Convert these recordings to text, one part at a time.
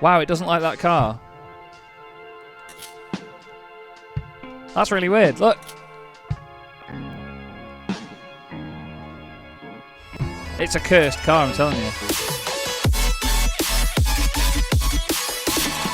Wow, it doesn't like that car. That's really weird. Look. It's a cursed car, I'm telling you.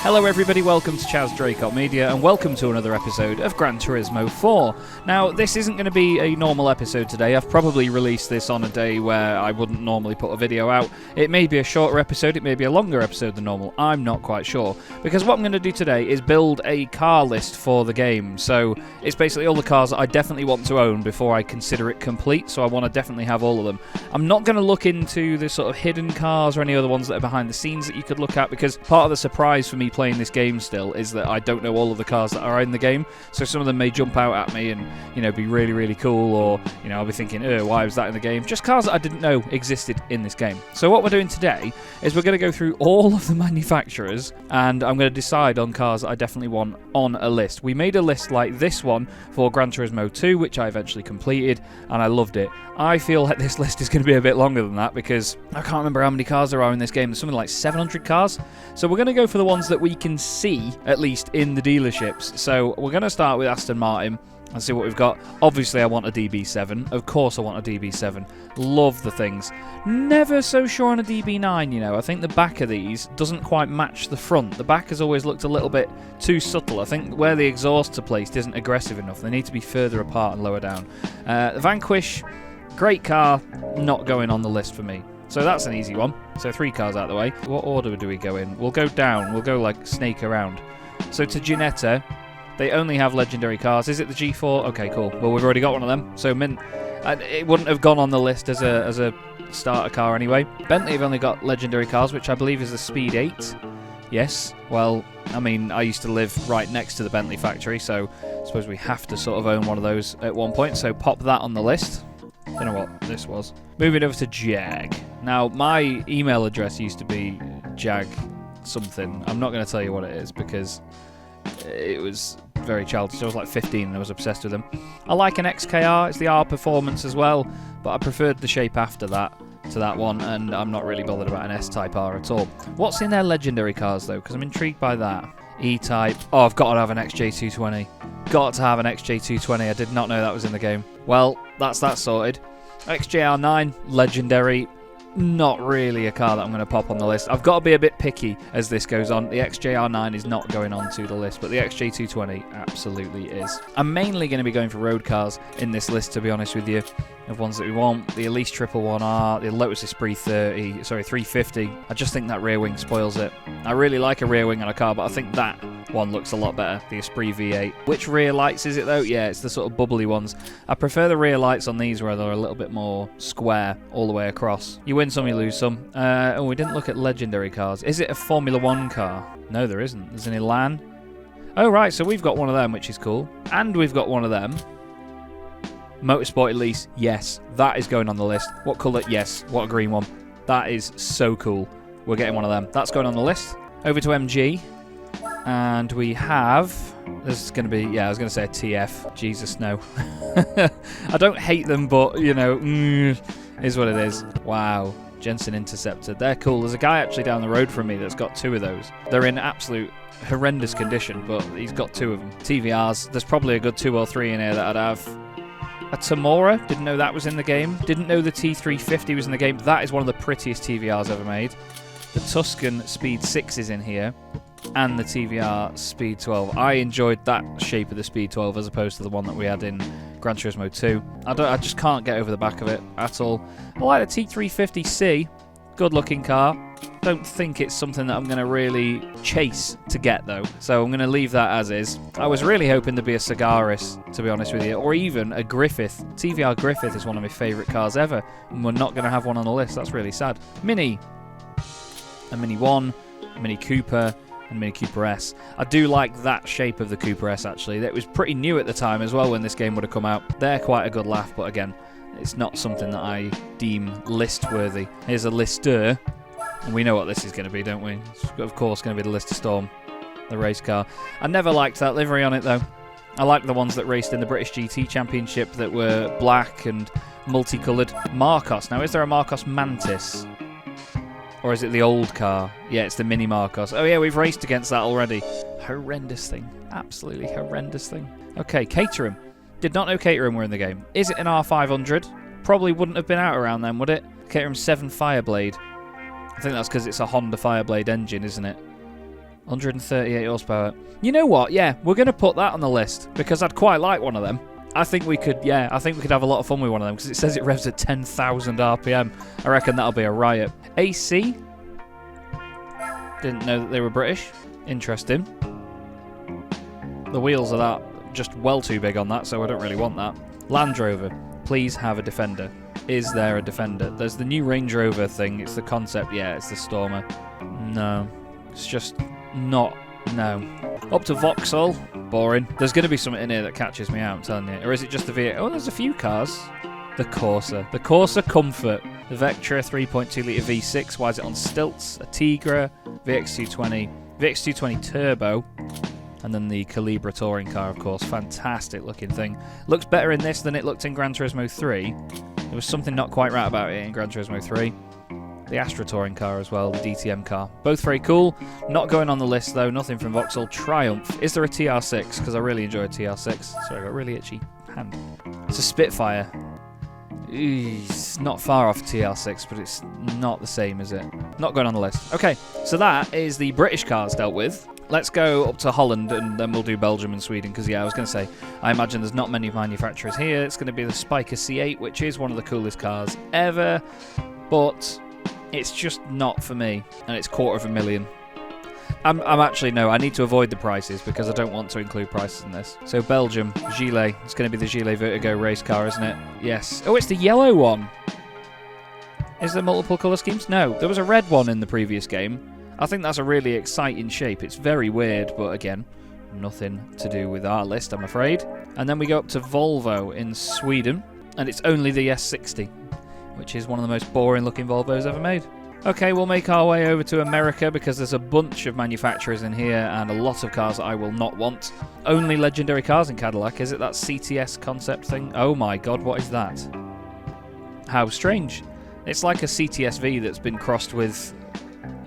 Hello everybody, welcome to Chaz Draycott Media and welcome to another episode of Gran Turismo 4. Now, this isn't going to be a normal episode today. I've probably released this on a day where I wouldn't normally put a video out. It may be a shorter episode, it may be a longer episode than normal, I'm not quite sure. Because what I'm going to do today is build a car list for the game. So, it's basically all the cars that I definitely want to own before I consider it complete, so I want to definitely have all of them. I'm not going to look into the sort of hidden cars or any other ones that are behind the scenes that you could look at, because part of the surprise for me playing this game still is that I don't know all of the cars that are in the game, so some of them may jump out at me and, you know, be really, really cool, or, you know, I'll be thinking, why was that in the game? Just cars that I didn't know existed in this game. So what we're doing today is we're going to go through all of the manufacturers, and I'm going to decide on cars that I definitely want on a list. We made a list like this one for Gran Turismo 2, which I eventually completed, and I loved it. I feel like this list is going to be a bit longer than that, because I can't remember how many cars there are in this game. There's something like 700 cars. So we're going to go for the ones that we can see, at least in the dealerships. So we're going to start with Aston Martin and see what we've got. Obviously, I want a DB7. Of course I want a DB7. Love the things. Never so sure on a DB9, you know. I think the back of these doesn't quite match the front. The back has always looked a little bit too subtle. I think where the exhausts are placed isn't aggressive enough. They need to be further apart and lower down. The Vanquish, great car, not going on the list for me. So that's an easy one. So 3 cars out of the way. What order do we go in? We'll go down. We'll go like snake around. So to Ginetta, they only have legendary cars. Is it the G4? Okay, cool. Well, we've already got one of them. So mint. It wouldn't have gone on the list as a starter car anyway. Bentley have only got legendary cars, which I believe is the Speed 8. Yes. Well, I mean, I used to live right next to the Bentley factory, so I suppose we have to sort of own one of those at one point. So pop that on the list. Don't know what this was. Moving over to Jag. Now, my email address used to be Jag something. I'm not going to tell you what it is because it was very childish. I was like 15 and I was obsessed with them. I like an XKR. It's the R Performance as well, but I preferred the shape after that to that one, and I'm not really bothered about an S-Type R at all. What's in their legendary cars, though? Because I'm intrigued by that. E-Type. Oh, I've got to have an XJ220. Got to have an XJ220. I did not know that was in the game. Well, that's that sorted. XJR9, legendary. Not really a car that I'm going to pop on the list. I've got to be a bit picky as this goes on. The XJR9 is not going onto the list, but the XJ220 absolutely is. I'm mainly going to be going for road cars in this list, to be honest with you, of ones that we want. The Elise 111R, the Lotus Esprit 350. I just think that rear wing spoils it. I really like a rear wing on a car, but I think that one looks a lot better, the Esprit V8. Which rear lights is it though? Yeah, it's the sort of bubbly ones. I prefer the rear lights on these where they're a little bit more square all the way across. You win some, you lose some. Oh, we didn't look at legendary cars. Is it a Formula 1 car? No, there isn't. There's an Elan. Oh, right, so we've got one of them, which is cool. And we've got one of them. Motorsport Elise, yes. That is going on the list. What colour? Yes. What a green one. That is so cool. We're getting one of them. That's going on the list. Over to MG. And we have... This is going to be... Yeah, I was going to say a TF. Jesus, no. I don't hate them, but, you know, is what it is. Wow. Jensen Interceptor. They're cool. There's a guy actually down the road from me that's got 2 of those. They're in absolute horrendous condition, but he's got 2 of them. TVRs. There's probably a good 2 or 3 in here that I'd have. A Tamora. Didn't know that was in the game. Didn't know the T350 was in the game. That is one of the prettiest TVRs ever made. The Tuscan Speed 6 is in here. And the TVR Speed 12. I enjoyed that shape of the Speed 12 as opposed to the one that we had in Gran Turismo 2. I just can't get over the back of it at all. I like the T350C. Good looking car. Don't think it's something that I'm going to really chase to get though. So I'm going to leave that as is. I was really hoping to be a Sagaris, to be honest with you. Or even a Griffith. TVR Griffith is one of my favourite cars ever. And we're not going to have one on the list. That's really sad. Mini. A Mini 1. A Mini Cooper. And Mini Cooper S. I do like that shape of the Cooper S actually. That was pretty new at the time as well when this game would have come out. They're quite a good laugh, but again, it's not something that I deem list worthy. Here's a lister, and we know what this is going to be, don't we? It's of course going to be the Lister Storm, the race car. I never liked that livery on it though. I like the ones that raced in the British GT Championship that were black and multicoloured. Marcos. Now, is there a Marcos Mantis? Or is it the old car? Yeah, it's the Mini Marcos. Oh yeah, we've raced against that already. Horrendous thing. Absolutely horrendous thing. Okay, Caterham. Did not know Caterham were in the game. Is it an R500? Probably wouldn't have been out around then, would it? Caterham 7 Fireblade. I think that's because it's a Honda Fireblade engine, isn't it? 138 horsepower. You know what? Yeah, we're going to put that on the list because I'd quite like one of them. I think we could, yeah, I think we could have a lot of fun with one of them because it says it revs at 10,000 RPM. I reckon that'll be a riot. AC. Didn't know that they were British. Interesting. The wheels are that just well too big on that, so I don't really want that. Land Rover. Please have a Defender. Is there a Defender? There's the new Range Rover thing. It's the concept. Yeah, it's the Stormer. No. It's just not. No. Up to Vauxhall. Boring. There's going to be something in here that catches me out, I'm telling you. Or is it just the V8? Oh, there's a few cars. The Corsa. The Corsa Comfort. The Vectra 3.2 litre V6. Why is it on stilts? A Tigra. VX220. VX220 Turbo. And then the Calibra touring car, of course. Fantastic looking thing. Looks better in this than it looked in Gran Turismo 3. There was something not quite right about it in Gran Turismo 3. The Astra touring car as well, the DTM car. Both very cool. Not going on the list though, nothing from Vauxhall. Triumph. Is there a TR6? Because I really enjoy a TR6. Sorry, I got a really itchy hand. It's a Spitfire. It's not far off TR6, but it's not the same, is it? Not going on the list. Okay, so that is the British cars dealt with. Let's go up to Holland and then we'll do Belgium and Sweden because, yeah, I was going to say, I imagine there's not many manufacturers here. It's going to be the Spiker C8, which is one of the coolest cars ever, but it's just not for me, and it's $250,000. I'm actually, no, I need to avoid the prices because I don't want to include prices in this. So Belgium, Gillet. It's going to be the Gillet Vertigo race car, isn't it? Yes. Oh, it's the yellow one. Is there multiple colour schemes? No, there was a red one in the previous game. I think that's a really exciting shape. It's very weird, but again, nothing to do with our list, I'm afraid. And then we go up to Volvo in Sweden, and it's only the S60, which is one of the most boring looking Volvos ever made. Okay, we'll make our way over to America because there's a bunch of manufacturers in here and a lot of cars that I will not want. Only legendary cars in Cadillac. Is it that CTS concept thing? Oh my god, what is that? How strange. It's like a CTS-V that's been crossed with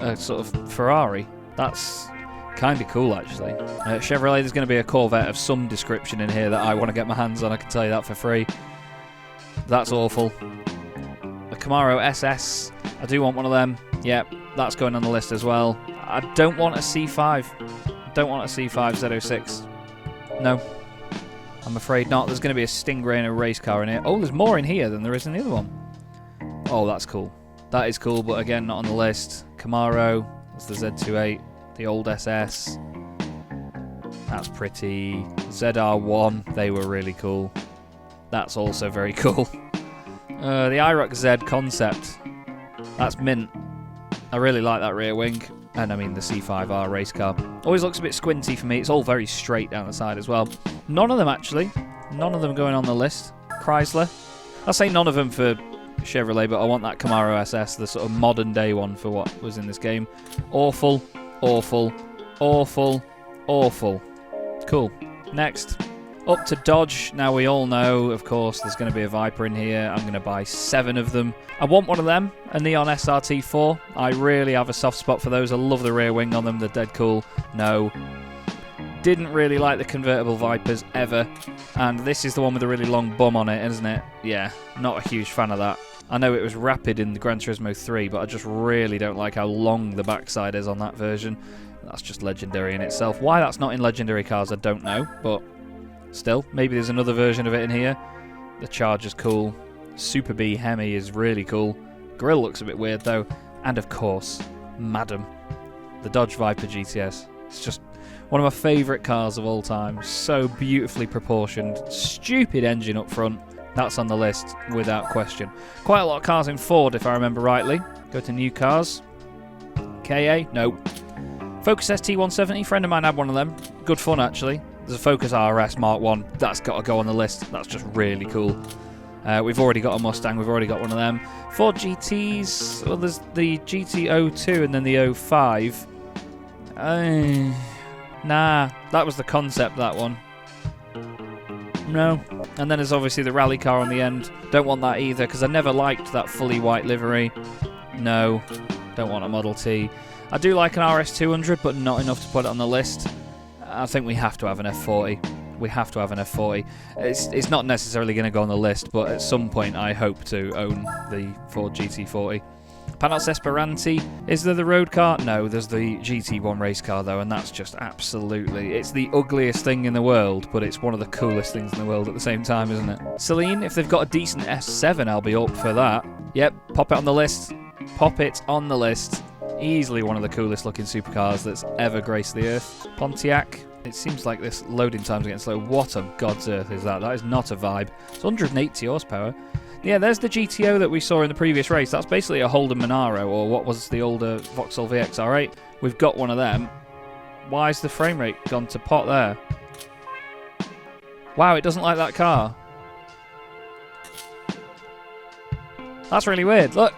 a sort of Ferrari. That's kind of cool, actually. Chevrolet, there's going to be a Corvette of some description in here that I want to get my hands on. I can tell you that for free. That's awful. A Camaro SS. I do want one of them. Yep, that's going on the list as well. I don't want a C5. I don't want a C5 Z06. No. I'm afraid not. There's going to be a Stingray and a race car in here. Oh, there's more in here than there is in the other one. Oh, that's cool. That is cool, but again, not on the list. Camaro, that's the Z28, the old SS. That's pretty. ZR1, they were really cool. That's also very cool. The IROC Z concept. That's mint. I really like that rear wing. And I mean the C5R race car. Always looks a bit squinty for me. It's all very straight down the side as well. None of them, actually. None of them going on the list. Chrysler. I'll say none of them for Chevrolet, but I want that Camaro SS, the sort of modern day one for what was in this game. Awful, awful, awful, awful. Cool. Next. Up to Dodge. Now we all know, of course, there's going to be a Viper in here. I'm going to buy 7 of them. I want one of them, a Neon SRT4. I really have a soft spot for those. I love the rear wing on them. They're dead cool. No. Didn't really like the convertible Vipers ever. And this is the one with a really long bum on it, isn't it? Yeah, not a huge fan of that. I know it was rapid in the Gran Turismo 3, but I just really don't like how long the backside is on that version. That's just legendary in itself. Why that's not in legendary cars, I don't know, but still, maybe there's another version of it in here. The Charger's cool. Super B Hemi is really cool. Grille looks a bit weird though. And of course, Madam, the Dodge Viper GTS. It's just one of my favourite cars of all time. So beautifully proportioned. Stupid engine up front. That's on the list without question. Quite a lot of cars in Ford, if I remember rightly. Go to new cars. KA? No. Focus ST170. Friend of mine had one of them. Good fun, actually. There's a Focus RS Mark 1. That's got to go on the list. That's just really cool. We've already got a Mustang. We've already got one of them. Ford GTs. Well, there's the GT02 and then the 05. Nah. That was the concept, that one. No. And then there's obviously the rally car on the end. Don't want that either, because I never liked that fully white livery. No. Don't Don't want a Model T. I do like an RS200, but not enough to put it on the list. I think we have to have an F40. We have to have an F40. It's not necessarily going to go on the list, but at some point I hope to own the Ford GT40. Panos Esperanti. Is there the road car? No, there's the GT1 race car though, and that's just absolutely... It's the ugliest thing in the world, but it's one of the coolest things in the world at the same time, isn't it? Celine, if they've got a decent S7, I'll be up for that. Yep, pop it on the list. Pop it on the list. Easily one of the coolest looking supercars that's ever graced the earth. Pontiac. It seems like this loading time's getting slow. What on God's earth is that? That is not a vibe. It's 180 horsepower. Yeah, there's the GTO that we saw in the previous race. That's basically a Holden Monaro, or what was the older Vauxhall VXR8. We've got one of them. Why is the frame rate gone to pot there? Wow, it doesn't like that car. That's really weird. Look.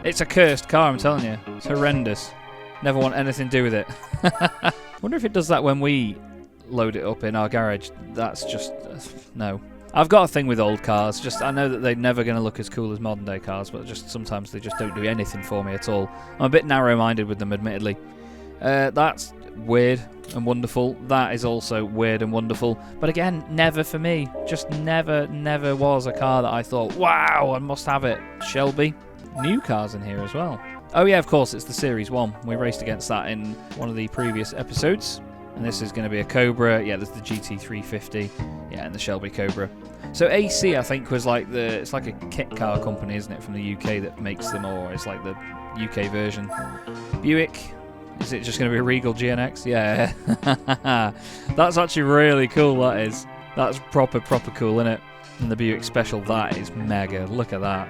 It's a cursed car, I'm telling you. It's horrendous. Never want anything to do with it. Wonder if it does that when we load it up in our garage. That's just... no. I've got a thing with old cars. Just I know that they're never going to look as cool as modern day cars, but just sometimes they just don't do anything for me at all. I'm a bit narrow-minded with them, admittedly. That's weird and wonderful. That is also weird and wonderful. But again, never for me. Just never was a car that I thought, wow, I must have it. Shelby. New cars in here as well. Oh yeah, of course, it's the Series 1. We raced against that in one of the previous episodes. And this is going to be a Cobra. Yeah, there's the GT350. Yeah, and the Shelby Cobra. So AC, I think, was like it's like a kit car company, isn't it, from the UK that makes them, or it's like the UK version. Buick. Is it just going to be a Regal GNX? Yeah. That's actually really cool, that is. That's proper cool, isn't it? And the Buick Special, that is mega. Look at that.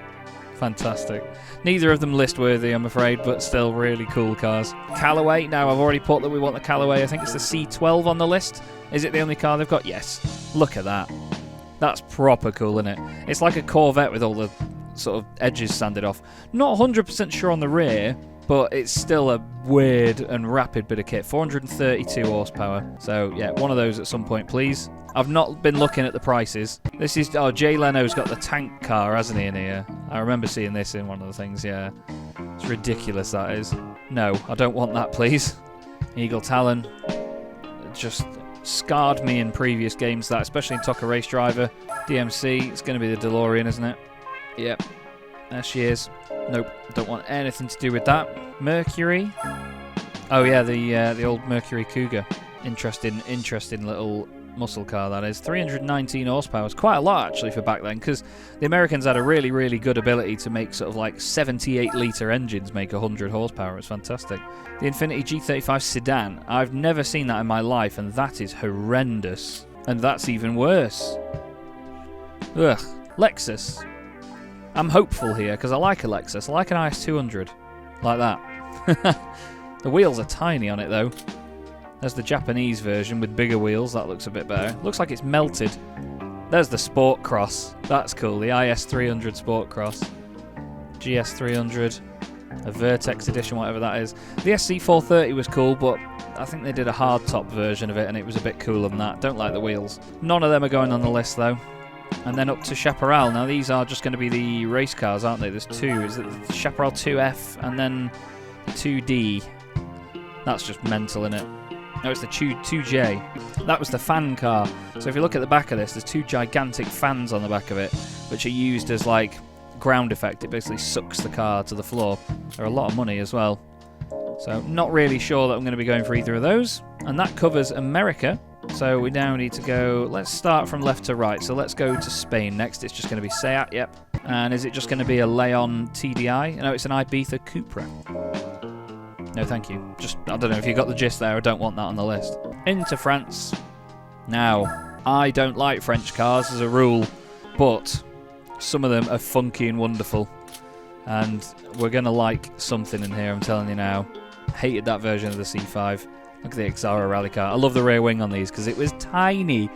Fantastic. Neither of them list worthy, I'm afraid, but still really cool cars. Callaway. Now, I've already put that we want the Callaway. I think it's the C12 on the list. Is it the only car they've got? Yes. Look at that. That's proper cool, isn't it? It's like a Corvette with all the sort of edges sanded off. Not 100% sure on the rear, but it's still a weird and rapid bit of kit. 432 horsepower. So, yeah, one of those at some point, please. I've not been looking at the prices. This is... Oh, Jay Leno's got the tank car, hasn't he, in here? I remember seeing this in one of the things, yeah. It's ridiculous, that is. No, I don't want that, please. Eagle Talon. Just scarred me in previous games, that, especially in Toca Race Driver. DMC, it's going to be the DeLorean, isn't it? Yep. There she is. Nope, don't want anything to do with that. Mercury. Oh, yeah, the old Mercury Cougar. Interesting little... muscle car, that is. 319 horsepower. It's quite a lot actually for back then, because the Americans had a really good ability to make sort of like 78-litre engines make 100 horsepower. It's fantastic. The Infiniti G35 sedan. I've never seen that in my life, and that is horrendous. And that's even worse. Ugh. Lexus. I'm hopeful here because I like a Lexus. I like an IS200. Like that. The wheels are tiny on it though. There's the Japanese version with bigger wheels. That looks a bit better. Looks like it's melted. There's the Sport Cross. That's cool. The IS300 Sport Cross. GS300. A Vertex edition, whatever that is. The SC430 was cool, but I think they did a hardtop version of it, and it was a bit cooler than that. Don't like the wheels. None of them are going on the list, though. And then up to Chaparral. Now, these are just going to be the race cars, aren't they? There's two. Is it the Chaparral 2F and then 2D? That's just mental, innit? No, it's the 2J. That was the fan car. So if you look at the back of this, there's two gigantic fans on the back of it, which are used as like ground effect. It basically sucks the car to the floor. They're a lot of money as well. So not really sure that I'm going to be going for either of those. And that covers America. So we now need to go, let's start from left to right. So let's go to Spain next. It's just going to be Seat, yep. And is it just going to be a Leon TDI? No, it's an Ibiza Cupra. No, thank you. Just, I don't know if you got the gist there. I don't want that on the list. Into France. Now, I don't like French cars as a rule, but some of them are funky and wonderful. And we're going to like something in here, I'm telling you now. Hated that version of the C5. Look at the Xara rally car. I love the rear wing on these because it was tiny.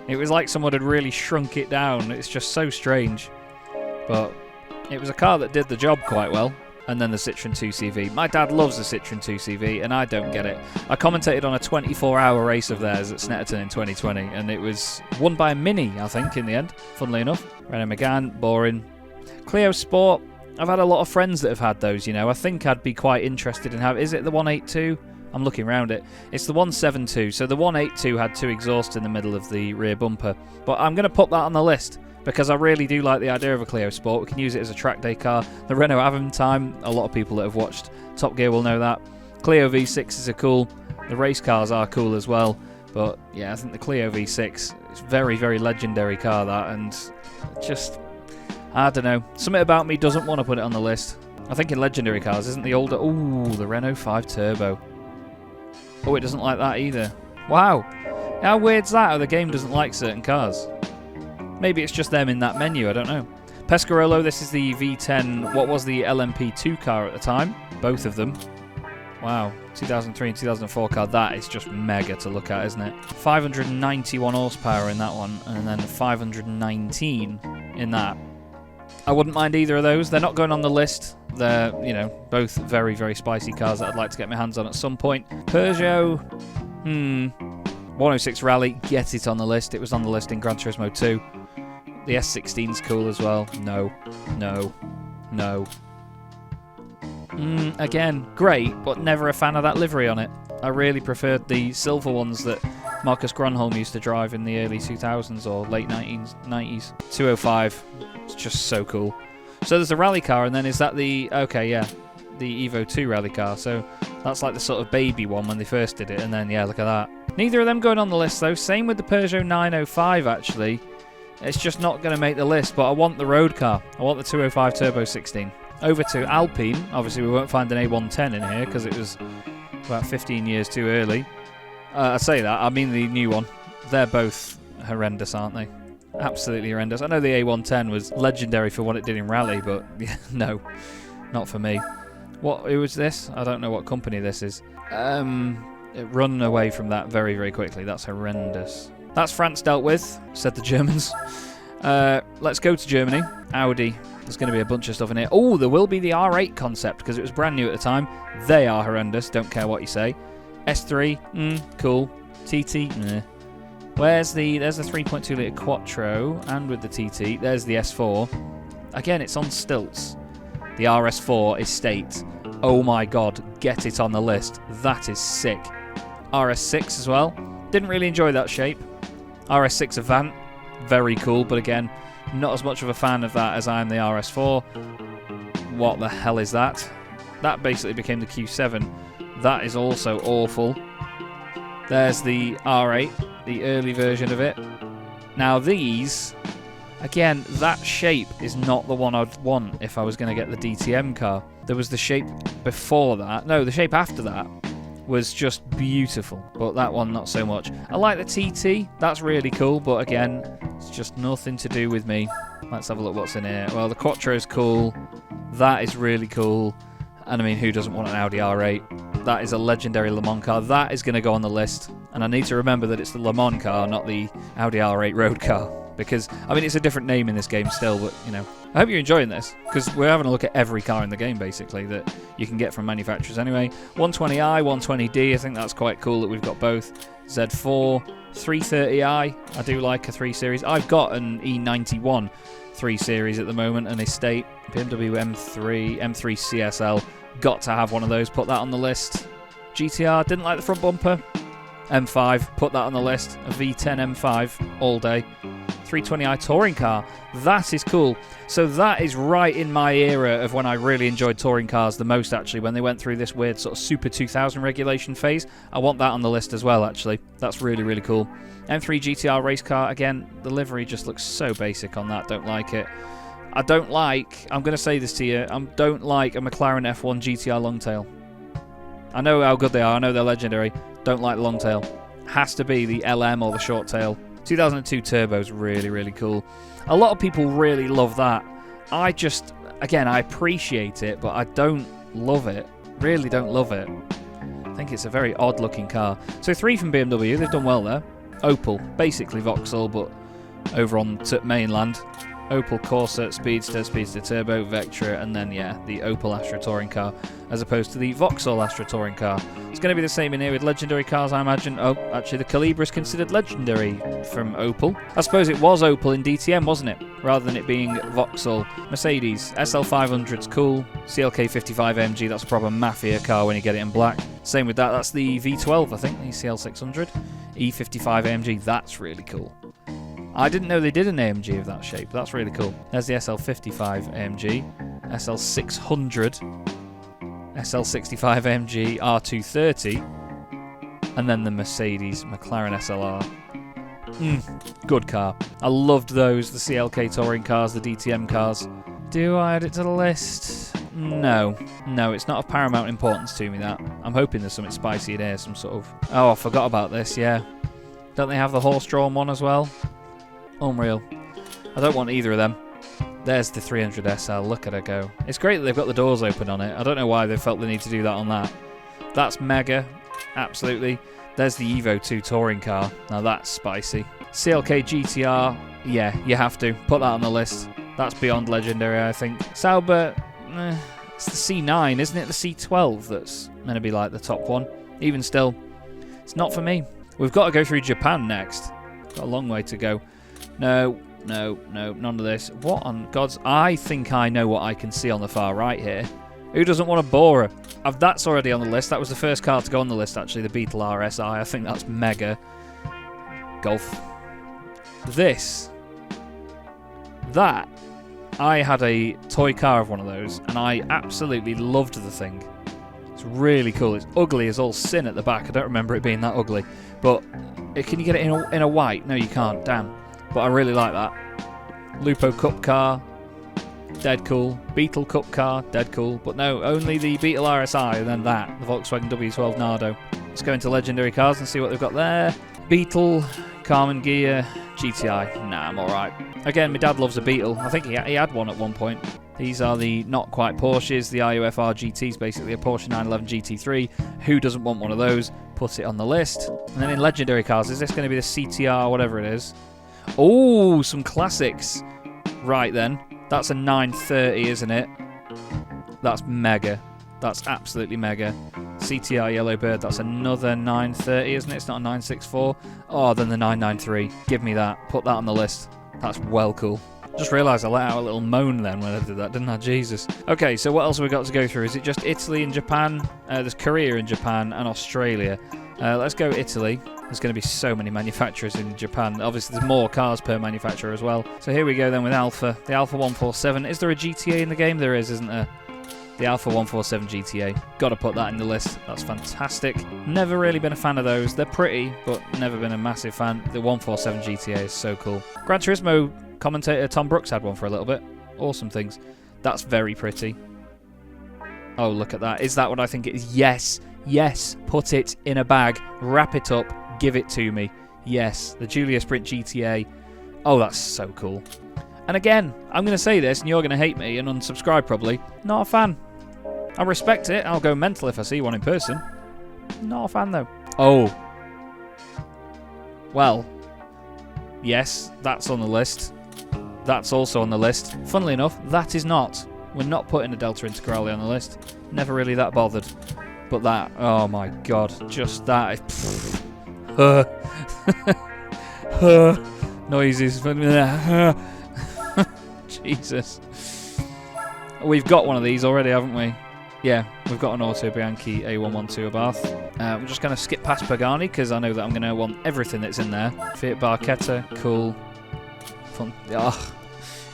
It was like someone had really shrunk it down. It's just so strange. But it was a car that did the job quite well. And then the Citroen 2CV. My dad loves the Citroen 2CV, and I don't get it. I commentated on a 24-hour race of theirs at Snetterton in 2020, and it was won by a Mini, I think, in the end, funnily enough. Renault Megane, boring. Clio Sport, I've had a lot of friends that have had those, you know. I think I'd be quite interested in having... Is it the 182? I'm looking around it. It's the 172. So the 182 had 2 exhausts in the middle of the rear bumper. But I'm going to put that on the list because I really do like the idea of a Clio Sport. We can use it as a track day car. The Renault Aventime, a lot of people that have watched Top Gear will know that. Clio V6s are cool. The race cars are cool as well. But yeah, I think the Clio V6 is very, very legendary car, that. And just, I don't know. Something about me doesn't want to put it on the list. I think in legendary cars, isn't the older... Ooh, the Renault 5 Turbo. Oh, it doesn't like that either. Wow. How weird's that? How the game doesn't like certain cars. Maybe it's just them in that menu, I don't know. Pescarolo, this is the V10, what was the LMP2 car at the time? Both of them. Wow. 2003 and 2004 car, that is just mega to look at, isn't it? 591 horsepower in that one, and then 519 in that. I wouldn't mind either of those. They're not going on the list. They're, you know, both very, very spicy cars that I'd like to get my hands on at some point. Peugeot, 106 Rally, get it on the list. It was on the list in Gran Turismo 2. The S16's cool as well. No. Again, great, but never a fan of that livery on it. I really preferred the silver ones that Marcus Gronholm used to drive in the early 2000s or late 90s. 205, it's just so cool. So there's a rally car, and then is that the... Okay, yeah, the Evo 2 rally car. So that's like the sort of baby one when they first did it, and then, yeah, look at that. Neither of them going on the list, though. Same with the Peugeot 905, actually. It's just not going to make the list, but I want the road car. I want the 205 Turbo 16. Over to Alpine. Obviously, we won't find an A110 in here because it was about 15 years too early. I say that, I mean the new one. They're both horrendous, aren't they? Absolutely horrendous. I know the A110 was legendary for what it did in rally, but yeah, no, not for me. Who was this? I don't know what company this is. Run away from that very, very quickly. That's horrendous. That's France dealt with, said the Germans. Let's go to Germany. Audi. There's going to be a bunch of stuff in here. Oh, there will be the R8 concept because it was brand new at the time. They are horrendous. Don't care what you say. S3. Cool. TT. Nah. There's the 3.2 litre Quattro, and with the TT, there's the S4. Again, it's on stilts. The RS4 Estate. Oh my god, get it on the list. That is sick. RS6 as well. Didn't really enjoy that shape. RS6 Avant, very cool, but again, not as much of a fan of that as I am the RS4. What the hell is that? That basically became the Q7. That is also awful. There's the R8, the early version of it. Now these, again, that shape is not the one I'd want if I was going to get the DTM car. There was the shape before that. No, the shape after that was just beautiful, but that one not so much. I like the TT, that's really cool, but again, it's just nothing to do with me. Let's have a look what's in here. Well, the Quattro's cool. That is really cool. And I mean, who doesn't want an Audi R8? That is a legendary Le Mans car. That is going to go on the list. And I need to remember that it's the Le Mans car, not the Audi R8 road car. Because, I mean, it's a different name in this game still, but, you know. I hope you're enjoying this, because we're having a look at every car in the game, basically, that you can get from manufacturers anyway. 120i, 120D, I think that's quite cool that we've got both. Z4, 330i, I do like a 3 Series. I've got an E91 3 Series at the moment, an Estate, BMW M3 CSL. Got to have one of those, put that on the list. GTR, didn't like the front bumper. M5, put that on the list. A V10 M5, all day. 320i touring car, that is cool. So that is right in my era of when I really enjoyed touring cars the most, actually, when they went through this weird sort of Super 2000 regulation phase. I want that on the list as well, actually. That's really, really cool. M3 GTR race car, again, the livery just looks so basic on that, don't like it. I don't like, I'm going to say this to you, I don't like a McLaren F1 GTR Longtail. I know how good they are, I know they're legendary, don't like the Longtail. Has to be the LM or the short tail. 2002 Turbo's really, really cool. A lot of people really love that. I just, again, I appreciate it, but I don't love it. Really don't love it. I think it's a very odd looking car. So 3 from BMW, they've done well there. Opel, basically Vauxhall, but over on mainland. Opel Corsa, Speedster Turbo, Vectra, and then, yeah, the Opel Astra Touring Car, as opposed to the Vauxhall Astra Touring Car. It's going to be the same in here with legendary cars, I imagine. Oh, actually, the Calibra is considered legendary from Opel. I suppose it was Opel in DTM, wasn't it? Rather than it being Vauxhall. Mercedes, SL500's cool. CLK55 MG, that's a proper mafia car when you get it in black. Same with that, that's the V12, I think, the CL600. E55 AMG, that's really cool. I didn't know they did an AMG of that shape. That's really cool. There's the SL55 AMG, SL600, SL65 AMG, R230, and then the Mercedes McLaren SLR. Good car. I loved those, the CLK touring cars, the DTM cars. Do I add it to the list? No. No, it's not of paramount importance to me, that. I'm hoping there's something spicy in here, some sort of... Oh, I forgot about this, yeah. Don't they have the horse-drawn one as well? Unreal. I don't want either of them. There's the 300 SL, look at her go. It's great that they've got the doors open on it. I don't know why they felt the need to do that on that. That's mega, absolutely. There's the Evo 2 touring car. Now that's spicy. CLK GTR, yeah, you have to. Put that on the list. That's beyond legendary, I think. Sauber, it's the C9, isn't it? The C12 that's meant to be like the top one. Even still, it's not for me. We've got to go through Japan next. Got a long way to go. No, none of this. What on God's... I think I know what I can see on the far right here. Who doesn't want a Bora? That's already on the list. That was the first car to go on the list, actually, the Beetle RSI. I think that's mega. Golf. That, I had a toy car of one of those, and I absolutely loved the thing. It's really cool. It's ugly as all sin at the back. I don't remember it being that ugly. But can you get it in a white? No, you can't. Damn. But I really like that. Lupo Cup car, dead cool. Beetle Cup car, dead cool. But no, only the Beetle RSI and then that, the Volkswagen W12 Nardo. Let's go into legendary cars and see what they've got there. Beetle, Carmen Ghia, GTI. Nah, I'm alright. Again, my dad loves a Beetle. I think he had one at one point. These are the not quite Porsches. The IOFR GT is basically a Porsche 911 GT3. Who doesn't want one of those? Put it on the list. And then in legendary cars, is this going to be the CTR, whatever it is? Oh, some classics. Right then. That's a 930, isn't it? That's mega. That's absolutely mega. CTR Yellowbird, that's another 930, isn't it? It's not a 964. Oh, then the 993. Give me that. Put that on the list. That's well cool. Just realised I let out a little moan then when I did that, didn't I? Jesus. Okay, so what else have we got to go through? Is it just Italy and Japan? There's Korea and Japan and Australia. Let's go Italy. There's going to be so many manufacturers in Japan. Obviously, there's more cars per manufacturer as well. So here we go then with Alpha. The Alpha 147. Is there a GTA in the game? There is, isn't there? The Alpha 147 GTA. Got to put that in the list. That's fantastic. Never really been a fan of those. They're pretty, but never been a massive fan. The 147 GTA is so cool. Gran Turismo commentator Tom Brooks had one for a little bit. Awesome things. That's very pretty. Oh, look at that. Is that what I think it is? Yes. Yes. Put it in a bag. Wrap it up. Give it to me. Yes. The Giulia Sprint GTA. Oh, that's so cool. And again, I'm going to say this and you're going to hate me and unsubscribe probably. Not a fan. I respect it. I'll go mental if I see one in person. Not a fan though. Oh. Well. Yes, that's on the list. That's also on the list. Funnily enough, that is not. We're not putting a Delta Integrale on the list. Never really that bothered. But that, oh my god, just that. Noises. Jesus. We've got one of these already, haven't we? Yeah, we've got an Auto Bianchi A112 Abarth. I'm just going to skip past Pagani because I know that I'm going to want everything that's in there. Fiat Barchetta, cool. Fun. Oh,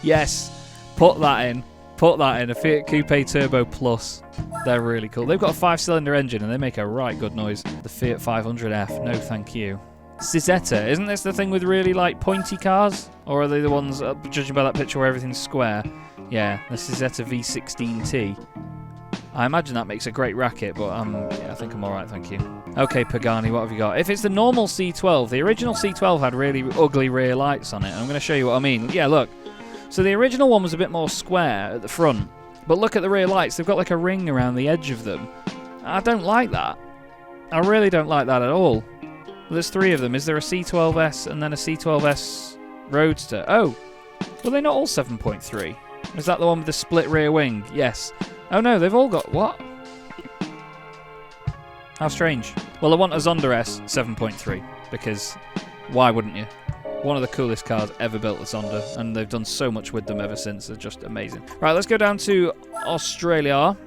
yes, put that in. Put that in. A Fiat Coupe Turbo Plus. They're really cool. They've got a 5-cylinder engine and they make a right good noise. The Fiat 500F, no thank you. Cizetta, isn't this the thing with really like pointy cars? Or are they the ones, judging by that picture, where everything's square? Yeah, the Cizetta V16T. I imagine that makes a great racket, but yeah, I think I'm alright, thank you. Okay, Pagani, what have you got? If it's the normal C12, the original C12 had really ugly rear lights on it. I'm going to show you what I mean. Yeah, look. So the original one was a bit more square at the front. But look at the rear lights. They've got like a ring around the edge of them. I don't like that. I really don't like that at all. There's 3 of them. Is there a C12S and then a C12S Roadster? Oh, Were they not all 7.3? Is that the one with the split rear wing? Yes. Oh no, they've all got... What? How strange. Well, I want a Zonda S 7.3, because why wouldn't you? One of the coolest cars ever built, the Zonda, and they've done so much with them ever since. They're just amazing. Right, let's go down to Australia.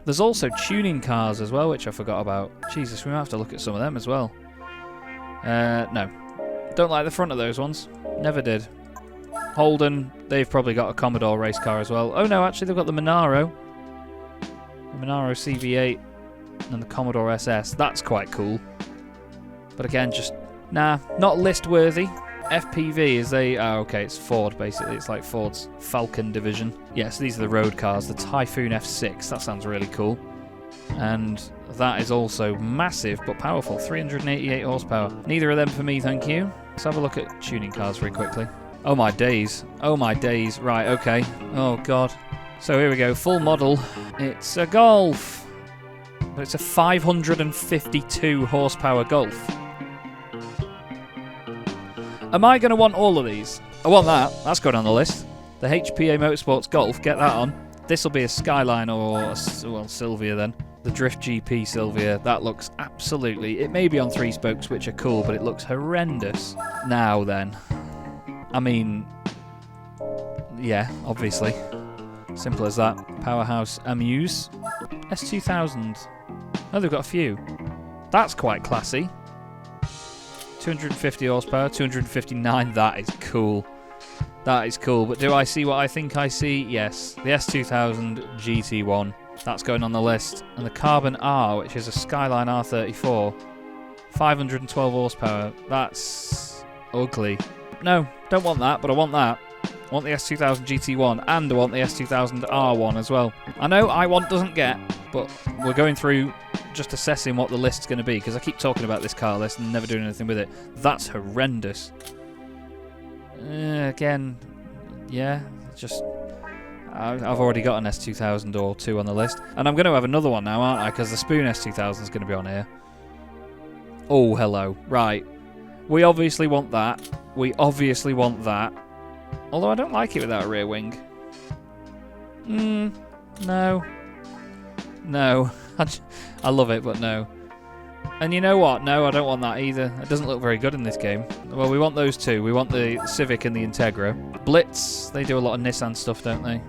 There's also tuning cars as well, which I forgot about. Jesus, we might have to look at some of them as well. No. Don't like the front of those ones. Never did. Holden, they've probably got a Commodore race car as well. Oh no, actually they've got the Monaro. The Monaro CV8 and the Commodore SS. That's quite cool. But again, just, nah, not list worthy. FPV is okay, it's Ford basically. It's like Ford's Falcon division. Yes, these are the road cars. The Typhoon F6, that sounds really cool. And that is also massive but powerful. 388 horsepower. Neither of them for me, thank you. Let's have a look at tuning cars very quickly. Oh my days. Oh my days. Right, okay. Oh god. So here we go. Full model. It's a Golf. But it's a 552 horsepower Golf. Am I going to want all of these? I want that. That's going on the list. The HPA Motorsports Golf. Get that on. This will be a Skyline or, well, Sylvia then. The Drift GP Sylvia. That looks absolutely... It may be on 3 spokes, which are cool, but it looks horrendous. Now then. I mean... Yeah, obviously. Simple as that. Powerhouse Amuse. S2000. Oh, they've got a few. That's quite classy. 250 horsepower, 259. That is cool. That is cool. But do I see what I think I see? Yes. The S2000 GT1. That's going on the list. And the Carbon R, which is a Skyline R34. 512 horsepower. That's ugly. No, don't want that, but I want that. I want the S2000 GT1, and I want the S2000 R1 as well. I know I want doesn't get, but we're going through just assessing what the list's going to be, because I keep talking about this car list and never doing anything with it. That's horrendous. Again, yeah, just... I've already got an S2000 or 2 on the list, and I'm going to have another one now, aren't I? Because the Spoon S2000 is going to be on here. Oh, hello. Right. We obviously want that. We obviously want that. Although I don't like it without a rear wing. No. No. I love it, but no. And you know what? No, I don't want that either. It doesn't look very good in this game. Well, we want those two. We want the Civic and the Integra. Blitz, they do a lot of Nissan stuff, don't they?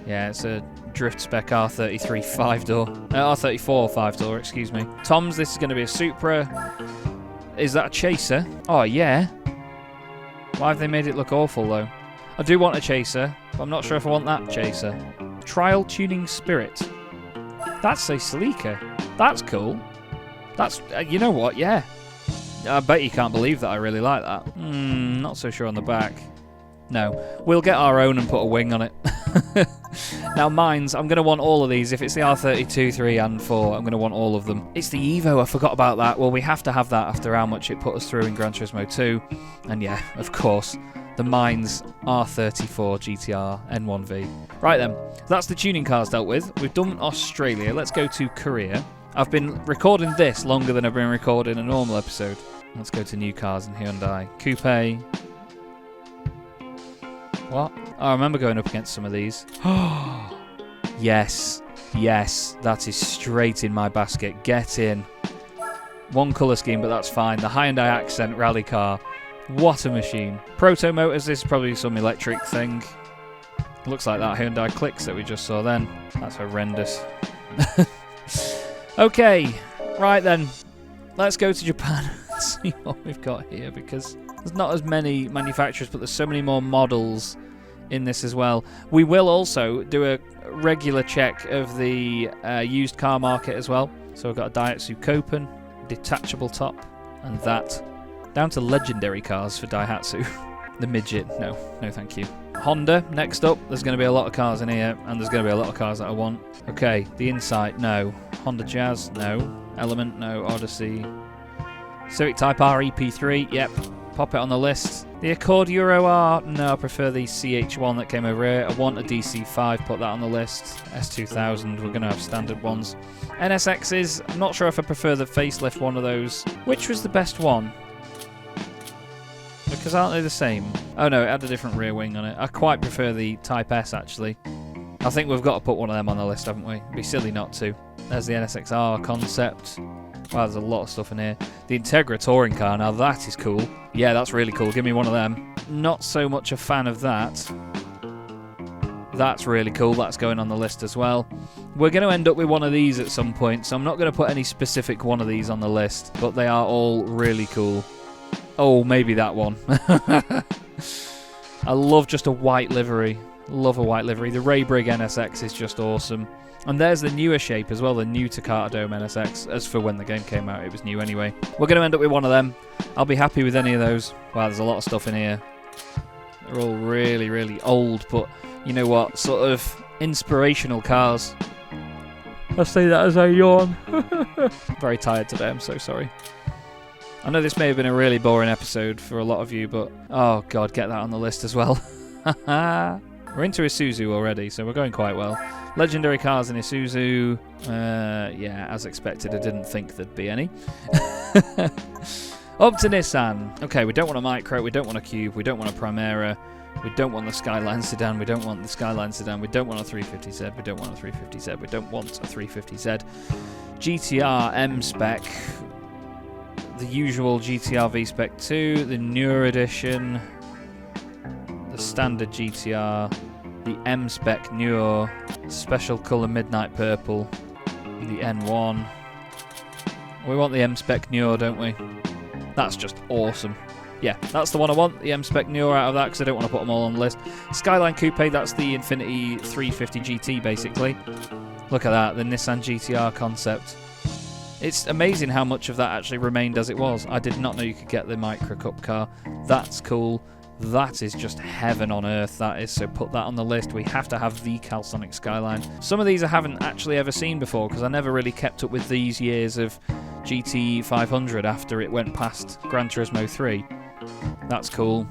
Yeah, it's a Drift Spec R33 5-door. R34 5-door, excuse me. Tom's, this is going to be a Supra. Is that a Chaser? Oh, yeah. Why have they made it look awful, though? I do want a Chaser, but I'm not sure if I want that Chaser. Trial Tuning Spirit. That's a Celica. That's cool. That's, you know what, yeah. I bet you can't believe that I really like that. Not so sure on the back. No. We'll get our own and put a wing on it. Now, mines, I'm going to want all of these. If it's the R32, 3 and 4, I'm going to want all of them. It's the Evo, I forgot about that. Well, we have to have that after how much it put us through in Gran Turismo 2. And yeah, of course, the mines R34 GTR N1V. Right then, that's the tuning cars dealt with. We've done Australia. Let's go to Korea. I've been recording this longer than I've been recording a normal episode. Let's go to new cars in Hyundai. Coupe. What? Oh, I remember going up against some of these. Yes. Yes. That is straight in my basket. Get in. One colour scheme, but that's fine. The Hyundai Accent rally car. What a machine. Proto Motors, this is probably some electric thing. Looks like that Hyundai Clicks that we just saw then. That's horrendous. Okay. Right then. Let's go to Japan and see what we've got here, because there's not as many manufacturers, but there's so many more models in this as well. We will also do a regular check of the used car market as well. So we've got a Daihatsu Copen, detachable top, and that. Down to legendary cars for Daihatsu. The midget, no thank you. Honda, next up. There's going to be a lot of cars in here, and there's going to be a lot of cars that I want. Okay, the Insight, no. Honda Jazz, no. Element, no. Odyssey. Civic Type R EP3, yep. Pop it on the list. The Accord Euro R, no, I prefer the CH1 that came over here. I want a DC5, put that on the list. S2000, we're going to have standard ones. NSXs, I'm not sure if I prefer the facelift one of those. Which was the best one? The Because aren't they the same? Oh no, it had a different rear wing on it. I quite prefer the Type S, actually. I think we've got to put one of them on the list, haven't we? It'd be silly not to. There's the NSXR concept. Wow, there's a lot of stuff in here. The Integra touring car, now that is cool. Yeah, that's really cool. Give me one of them. Not so much a fan of that. That's really cool. That's going on the list as well. We're going to end up with one of these at some point, so I'm not going to put any specific one of these on the list, but they are all really cool. Oh, maybe that one. I love just a white livery. Love a white livery. The Ray Brigg NSX is just awesome. And there's the newer shape as well, the new Takata Dome NSX. As for when the game came out, it was new anyway. We're going to end up with one of them. I'll be happy with any of those. Wow, there's a lot of stuff in here. They're all really, really old, but you know what? Sort of inspirational cars. I say that as I yawn. Very tired today, I'm so sorry. I know this may have been a really boring episode for a lot of you, but oh god, get that on the list as well. We're into Isuzu already, so we're going quite well. Legendary cars in Isuzu. Yeah, as expected, I didn't think there'd be any. Up to Nissan. Okay, we don't want a Micro, we don't want a Cube, we don't want a Primera, we don't want the Skyline sedan, we don't want the Skyline sedan, we don't want a 350Z, we don't want a 350Z, we don't want a 350Z. GTR M-Spec. The usual GTR V-Spec 2, the newer edition, the standard GTR, the M-Spec Newer, special colour Midnight Purple, the N1. We want the M-Spec Newer, don't we? That's just awesome. Yeah, that's the one I want, the M-Spec Newer out of that, because I don't want to put them all on the list. Skyline Coupe, that's the Infiniti 350 GT, basically. Look at that, the Nissan GTR concept. It's amazing how much of that actually remained as it was. I did not know you could get the Micro Cup car. That's cool. That is just heaven on earth, that is. So put that on the list. We have to have the Calisonic Skyline. Some of these I haven't actually ever seen before because I never really kept up with these years of GT500 after it went past Gran Turismo 3. That's cool.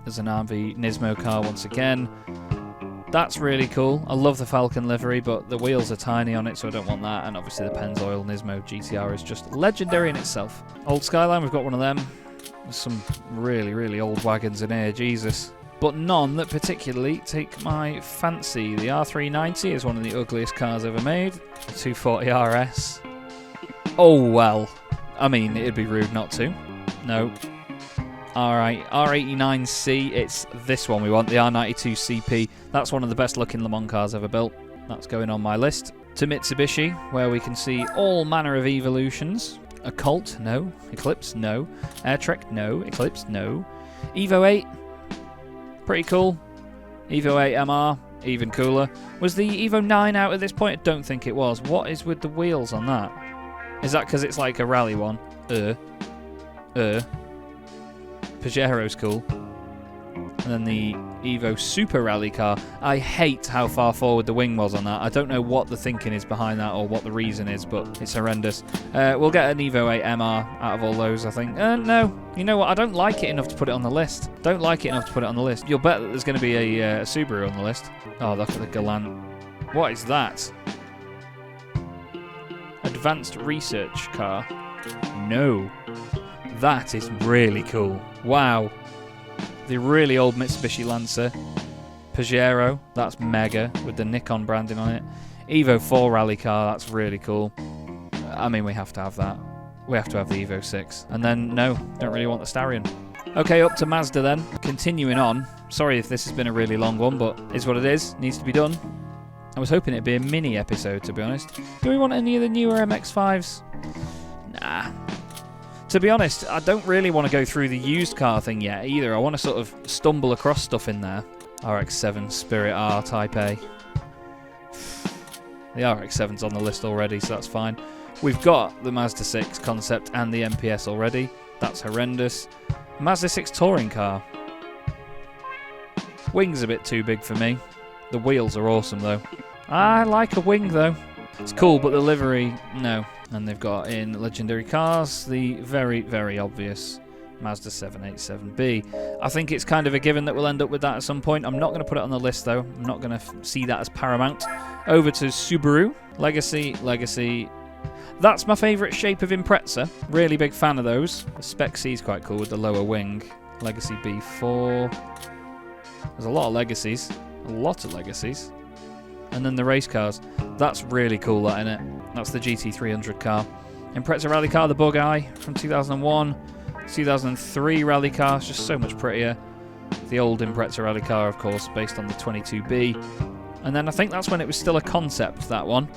There's an RV Nismo car once again. That's really cool. I love the Falcon livery, but the wheels are tiny on it, so I don't want that. And obviously the Pennzoil Nismo GTR is just legendary in itself. Old Skyline, we've got one of them. There's some really, really old wagons in here, Jesus. But none that particularly take my fancy. The R390 is one of the ugliest cars ever made. The 240 RS. Oh, well. I mean, it'd be rude not to. No. Alright, R89C, it's this one we want, the R92 CP. That's one of the best looking Le Mans cars ever built. That's going on my list. To Mitsubishi, where we can see all manner of evolutions. A Colt, no. Eclipse, no. Airtrek, no. Eclipse, no. Evo 8, pretty cool. Evo 8 MR, even cooler. Was the Evo 9 out at this point? I don't think it was. What is with the wheels on that? Is that because it's like a rally one? Pajero's cool. And then the Evo Super Rally car. I hate how far forward the wing was on that. I don't know what the thinking is behind that or what the reason is, but it's horrendous. We'll get an Evo 8 MR out of all those, I think. No. You know what? I don't like it enough to put it on the list. Don't like it enough to put it on the list. You'll bet that there's going to be a Subaru on the list. Oh, look at the Galant. What is that? Advanced research car. No. That is really cool. Wow. The really old Mitsubishi Lancer. Pajero, that's mega, with the Nikon branding on it. Evo 4 rally car, that's really cool. I mean, we have to have that. We have to have the Evo 6. And then, no, don't really want the Starion. Okay, up to Mazda then. Continuing on. Sorry if this has been a really long one, but it's what it is. Needs to be done. I was hoping it'd be a mini episode, to be honest. Do we want any of the newer MX-5s? Nah. To be honest, I don't really want to go through the used car thing yet either. I want to sort of stumble across stuff in there. RX-7 Spirit R Type A. The RX-7's on the list already, so that's fine. We've got the Mazda 6 concept and the MPS already. That's horrendous. Mazda 6 touring car. Wing's a bit too big for me. The wheels are awesome though. I like a wing though. It's cool, but the livery, no. And they've got in legendary cars the very, very obvious Mazda 787B. I think it's kind of a given that we'll end up with that at some point. I'm not going to put it on the list though. I'm not going to see that as paramount. Over to Subaru. Legacy. That's my favourite shape of Impreza. Really big fan of those. The Spec C is quite cool with the lower wing. Legacy B4. There's a lot of legacies. A lot of legacies. And then the race cars. That's really cool, that, innit? That's the GT300 car. Impreza rally car, the Bug Eye from 2001. 2003 rally car, it's just so much prettier. The old Impreza rally car, of course, based on the 22B. And then I think that's when it was still a concept, that one.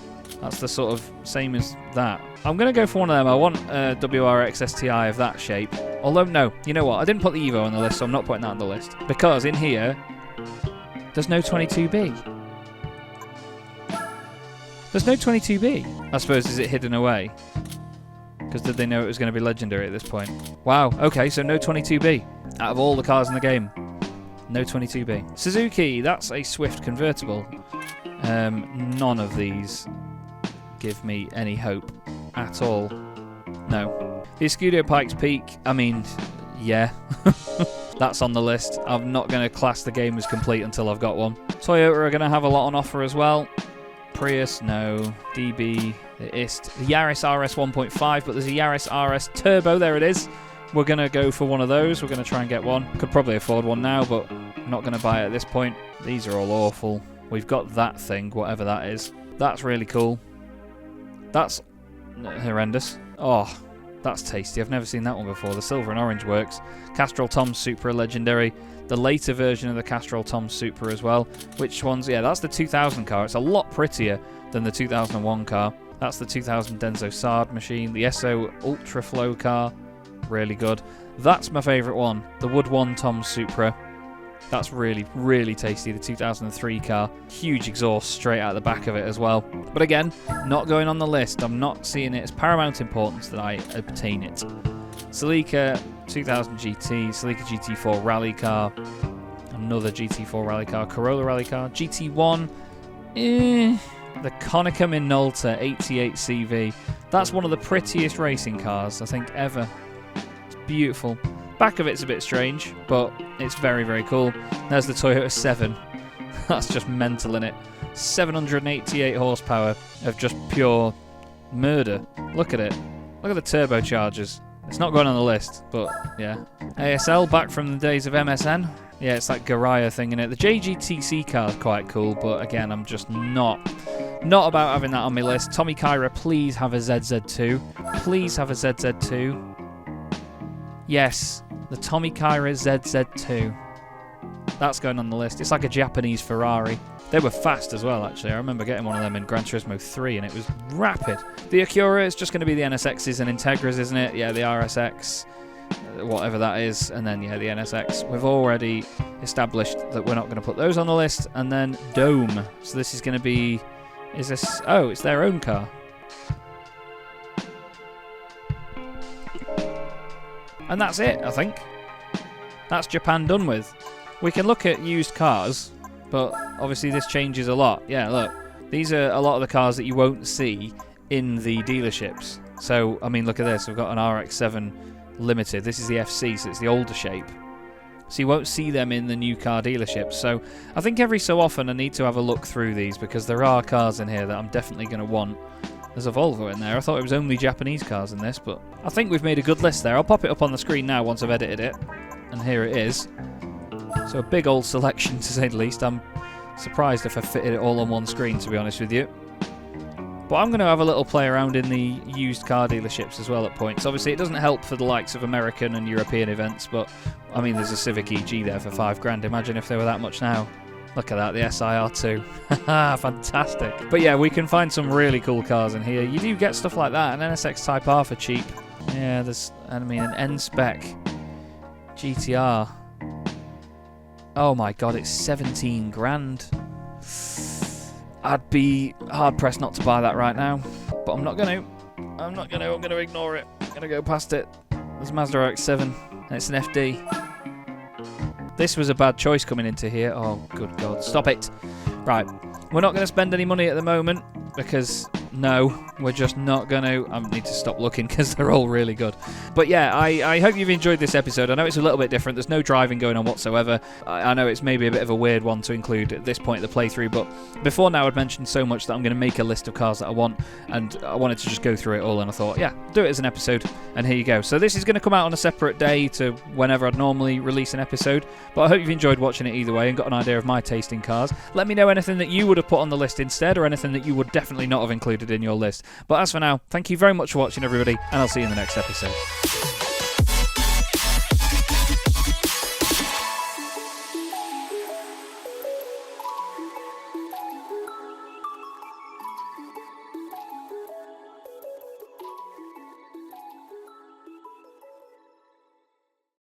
That's the sort of same as that. I'm going to go for one of them. I want a WRX STI of that shape. Although, no, you know what? I didn't put the Evo on the list, so I'm not putting that on the list. Because in here, there's no 22B. There's no 22B. I suppose, is it hidden away? Because did they know it was going to be legendary at this point? Wow, okay, so no 22B. Out of all the cars in the game, no 22B. Suzuki, that's a Swift convertible. None of these give me any hope at all. No. The Escudo Pikes Peak, I mean, yeah. That's on the list. I'm not going to class the game as complete until I've got one. Toyota are going to have a lot on offer as well. Prius, no. DB, the IST. The Yaris RS 1.5, but there's a Yaris RS Turbo. There it is. We're going to go for one of those. We're going to try and get one. Could probably afford one now, but I'm not going to buy it at this point. These are all awful. We've got that thing, whatever that is. That's really cool. That's horrendous. Oh, that's tasty. I've never seen that one before. The silver and orange works. Castrol Tom Supra Legendary. The later version of the Castrol Tom Supra as well. Which one's... Yeah, that's the 2000 car. It's a lot prettier than the 2001 car. That's the 2000 Denso Sard machine. The SO Ultra Flow car. Really good. That's my favourite one. The Wood 1 Tom Supra. That's really, really tasty. The 2003 car. Huge exhaust straight out the back of it as well. But again, not going on the list. I'm not seeing it as paramount importance that I obtain it. Celica 2000 GT. Celica GT4 rally car. Another GT4 rally car. Corolla rally car. GT1. The Konica Minolta 88 CV. That's one of the prettiest racing cars I think ever. It's beautiful. Back of it's a bit strange, but it's very, very cool. There's the Toyota 7. That's just mental, innit? 788 horsepower of just pure murder. Look at it. Look at the turbochargers. It's not going on the list, but yeah. ASL, back from the days of MSN. Yeah, it's that Garaya thing in it. The JGTC car is quite cool, but again, I'm just not about having that on my list. Tommy Kyra, please have a ZZ2. Please have a ZZ2. Yes, the Tommy Kyra ZZ2. That's going on the list. It's like a Japanese Ferrari. They were fast as well, actually. I remember getting one of them in Gran Turismo 3, and it was rapid. The Acura is just going to be the NSXs and Integras, isn't it? Yeah, the RSX, whatever that is, and then, yeah, the NSX. We've already established that we're not going to put those on the list. And then Dome. So this is going to be... Is this... Oh, it's their own car. And that's it, I think. That's Japan done with. We can look at used cars, but obviously this changes a lot. Yeah, look. These are a lot of the cars that you won't see in the dealerships. So, I mean, look at this. We've got an RX-7 Limited. This is the FC, so it's the older shape. So you won't see them in the new car dealerships. So I think every so often I need to have a look through these, because there are cars in here that I'm definitely going to want. There's a Volvo in there. I thought it was only Japanese cars in this, but I think we've made a good list there. I'll pop it up on the screen now once I've edited it. And here it is. So a big old selection, to say the least. I'm surprised if I fitted it all on one screen, to be honest with you. But I'm going to have a little play around in the used car dealerships as well at points. Obviously, it doesn't help for the likes of American and European events, but, I mean, there's a Civic EG there for $5,000. Imagine if they were that much now. Look at that, the SIR2. Haha, fantastic. But yeah, we can find some really cool cars in here. You do get stuff like that, an NSX Type R for cheap. Yeah, there's, I mean, an N-Spec GTR. Oh my god, it's 17 grand. I'd be hard-pressed not to buy that right now. But I'm not going to. I'm going to ignore it. I'm going to go past it. There's Mazda RX-7, and it's an FD. This was a bad choice coming into here. Oh, good God. Stop it. Right. We're not going to spend any money at the moment because No, we're just not going to. I need to stop looking because they're all really good. But yeah, I hope you've enjoyed this episode. I know it's a little bit different. There's no driving going on whatsoever. I know it's maybe a bit of a weird one to include at this point of the playthrough, but before now I'd mentioned so much that I'm going to make a list of cars that I want, and I wanted to just go through it all, and I thought, yeah, do it as an episode, and here you go. So this is going to come out on a separate day to whenever I'd normally release an episode, but I hope you've enjoyed watching it either way and got an idea of my taste in cars. Let me know anything that you would have put on the list instead, or anything that you would definitely not have included in your list. But as for now, thank you very much for watching, everybody, and I'll see you in the next episode.